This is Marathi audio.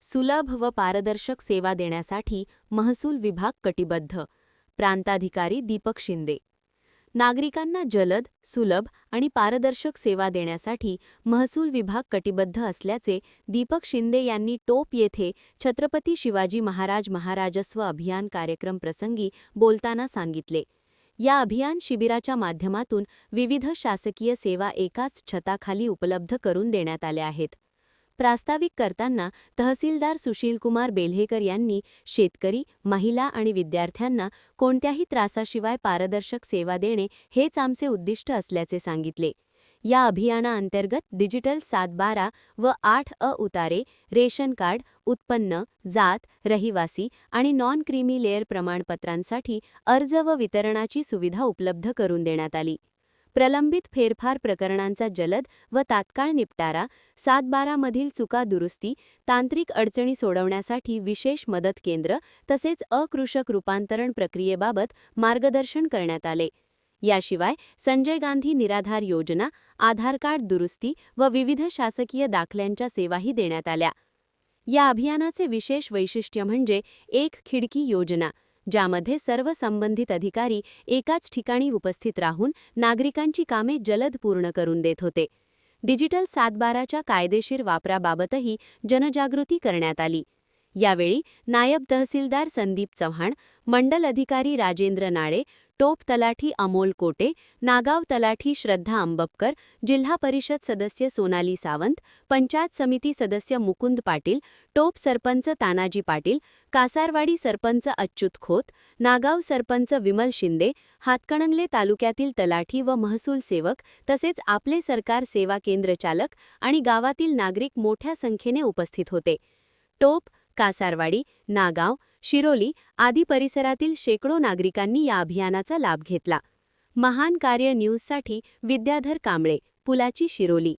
सुलभ व पारदर्शक सेवा देण्यासाठी महसूल विभाग कटिबद्ध. प्रांताधिकारी दीपक शिंदे. नागरिकांना जलद, सुलभ आणि पारदर्शक सेवा देण्यासाठी महसूल विभाग कटिबद्ध असल्याचे दीपक शिंदे यांनी टोप येथे छत्रपती शिवाजी महाराज महाराजस्व अभियान कार्यक्रम प्रसंगी बोलताना सांगितले. या अभियान शिबिराच्या माध्यमातून विविध शासकीय सेवा एकाच छताखाली उपलब्ध करून देण्यात आल्या आहेत. प्रास्ताविक करताना तहसीलदार सुशीलकुमार बेल्हेकर यांनी शेतकरी, महिला आणि विद्यार्थ्यांना कोणत्याही त्रासाशिवाय पारदर्शक सेवा देणे हेच आमचे उद्दिष्ट असल्याचे सांगितले. या अभियानाअंतर्गत डिजिटल 7/12 व 8A उतारे, रेशन कार्ड, उत्पन्न, जात, रहिवासी आणि नॉन क्रीमी लेअर प्रमाणपत्रांसाठी अर्ज व वितरणाची सुविधा उपलब्ध करून देण्यात आली. प्रलंबित फेरफार प्रकरणांचा जलद व तात्काळ निपटारा, 7/12 मधील चुका दुरुस्ती, तांत्रिक अडचणी सोडवण्यासाठी विशेष मदत केंद्र तसेच अकृषक रूपांतरण प्रक्रियेबाबत मार्गदर्शन करण्यात आले. याशिवाय संजय गांधी निराधार योजना, आधार कार्ड दुरुस्ती व विविध शासकीय दाखल्यांच्या सेवाही देण्यात आल्या. या अभियानाचे विशेष वैशिष्ट्य म्हणजे एक खिडकी योजना, ज्यामध्ये सर्व संबंधित अधिकारी एकाच ठिकाणी उपस्थित राहून नागरिकांची कामे जलद पूर्ण करून देत होते. डिजिटल 7/12च्या कायदेशीर वापराबाबतही जनजागृती करण्यात आली. यावेळी नायब तहसीलदार संदीप चव्हाण, मंडल अधिकारी राजेंद्र नाळे, टोप तलाठी अमोल कोटे, नागाव तलाठी श्रद्धा अंबपकर, जिल्हा परिषद सदस्य सोनाली सावंत, पंचायत समिती सदस्य मुकुंद पाटील, टोप सरपंच तानाजी पाटील, कासारवाडी सरपंच अच्युत खोत, नागाव सरपंच विमल शिंदे, हातकणंगले तालुक्यातील तलाठी व महसूल सेवक तसेच आपले सरकार सेवा केंद्र चालक आणि गावातील नागरिक मोठ्या संख्येने उपस्थित होते. टोप, कासारवाडी, नागाव, शिरोली आदी परिसरातील शेकडो नागरिकांनी या अभियानाचा लाभ घेतला. महान कार्य न्यूजसाठी विद्याधर कांबळे, पुलाची, शिरोली.